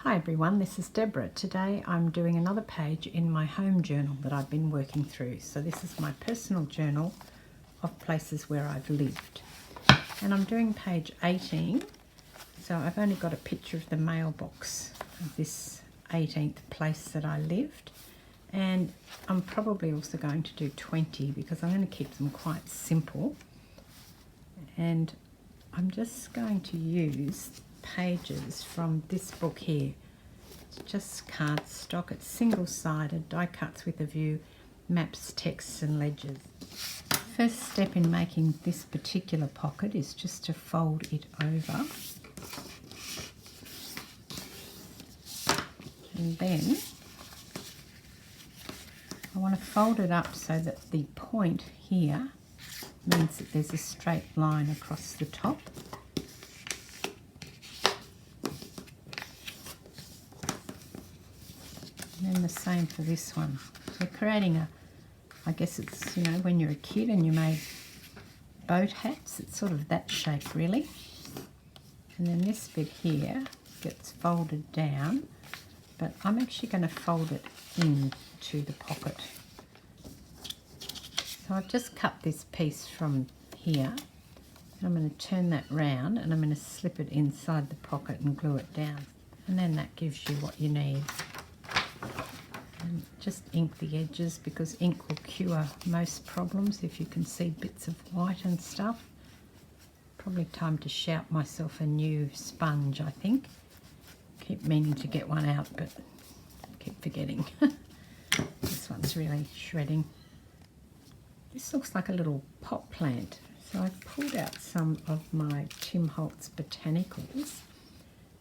Hi everyone, this is Deborah. Today I'm doing another page in my home journal that I've been working through. So this is my personal journal of places where I've lived. And I'm doing page 18. So I've only got a picture of the mailbox of this 18th place that I lived. And I'm probably also going to do 20 because I'm going to keep them quite simple. And I'm just going to use pages from this book here. It's just cardstock. It's single-sided, die cuts with a view, maps, texts and ledgers. First step in making this particular pocket is just to fold it over, and then I want to fold it up so that the point here means that there's a straight line across the top. And then the same for this one. We're creating a, I guess it's, you know, when you're a kid and you made boat hats, it's sort of that shape really. And then this bit here gets folded down, but I'm actually going to fold it into the pocket. So I've just cut this piece from here, and I'm going to turn that round and I'm going to slip it inside the pocket and glue it down. And then that gives you what you need. And just ink the edges because ink will cure most problems if you can see bits of white and stuff. Probably time to shout myself a new sponge, I think. Keep meaning to get one out, but keep forgetting. This one's really shredding. This looks like a little pot plant. So I've pulled out some of my Tim Holtz botanicals,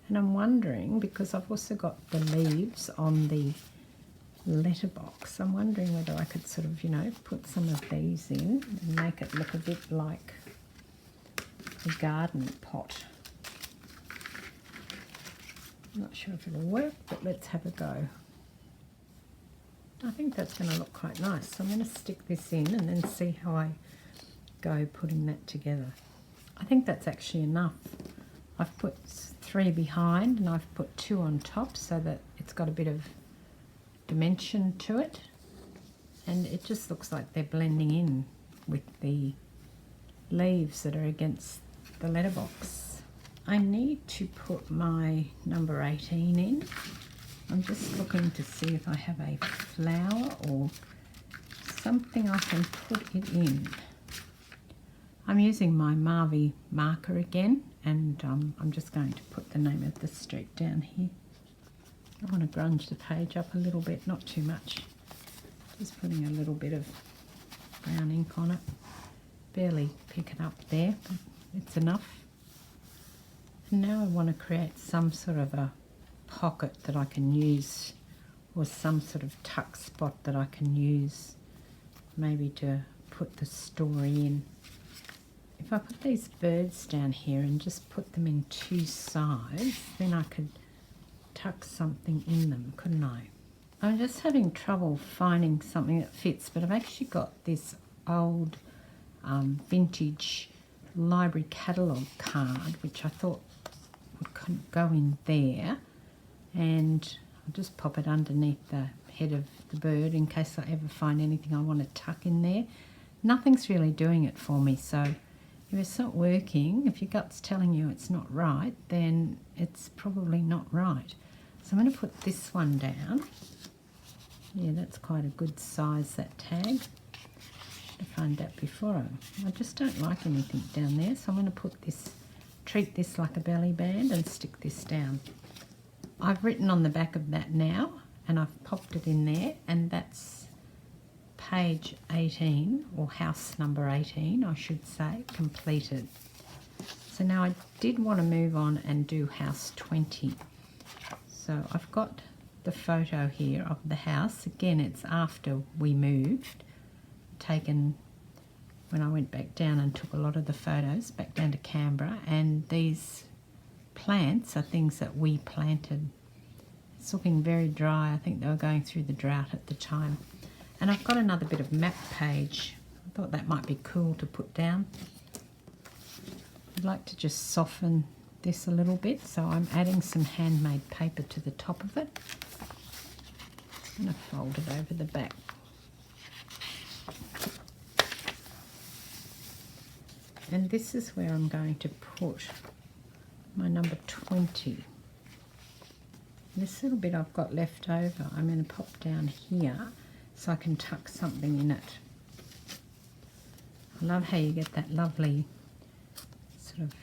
and I'm wondering, because I've also got the leaves on the letterbox, I'm wondering whether I could sort of, you know, put some of these in and make it look a bit like a garden pot. I'm not sure if it'll work, but let's have a go. I think that's going to look quite nice. So I'm going to stick this in and then see how I go putting that together. I think that's actually enough. I've put 3 behind and I've put 2 on top so that it's got a bit of dimension to it, and it just looks like they're blending in with the leaves that are against the letterbox. I need to put my number 18 in. I'm just looking to see if I have a flower or something I can put it in. I'm using my Marvy marker again, and I'm just going to put the name of the street down here. I want to grunge the page up a little bit, not too much. Just putting a little bit of brown ink on it. Barely pick it up there, but it's enough. And now I want to create some sort of a pocket that I can use, or some sort of tuck spot that I can use, maybe to put the story in. If I put these birds down here and just put them in 2 sides, then I could tuck something in them, couldn't I? I'm just having trouble finding something that fits, but I've actually got this old vintage library catalogue card which I thought would go in there, and I'll just pop it underneath the head of the bird in case I ever find anything I want to tuck in there. Nothing's really doing it for me, so if it's not working, if your gut's telling you it's not right, then it's probably not right. So I'm going to put this one down. Yeah, that's quite a good size, that tag. Should have found that before. I just don't like anything down there, so I'm going to put this, treat this like a belly band and stick this down. I've written on the back of that now, and I've popped it in there, and that's page 18, or house number 18, I should say, completed. So now I did want to move on and do house 20. So I've got the photo here of the house. Again, it's after we moved, taken when I went back down and took a lot of the photos back down to Canberra, and these plants are things that we planted. It's looking very dry. I think they were going through the drought at the time. And I've got another bit of map page. I thought that might be cool to put down. I'd like to just soften this a little bit, so I'm adding some handmade paper to the top of it. I'm going to fold it over the back. And this is where I'm going to put my number 20. This little bit I've got left over, I'm going to pop down here so I can tuck something in it. I love how you get that lovely sort of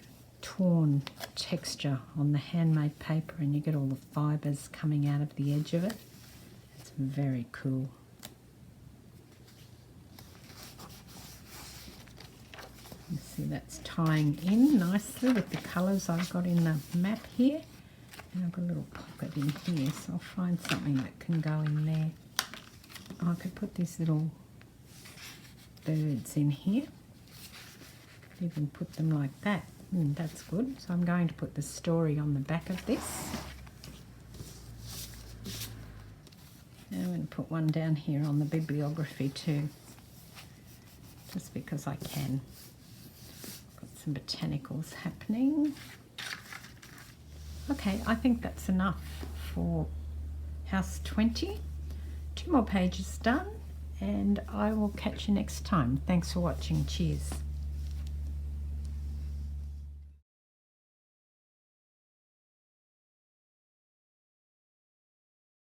torn texture on the handmade paper, and you get all the fibres coming out of the edge of it. It's very cool. You see that's tying in nicely with the colours I've got in the map here. And I've got a little pocket in here, so I'll find something that can go in there. I could put these little birds in here. Even put them like that. That's good. So I'm going to put the story on the back of this. And I'm going to put one down here on the bibliography too, just because I can. Got some botanicals happening. Okay, I think that's enough for house 20. 2 more pages done, and I will catch you next time. Thanks for watching. Cheers.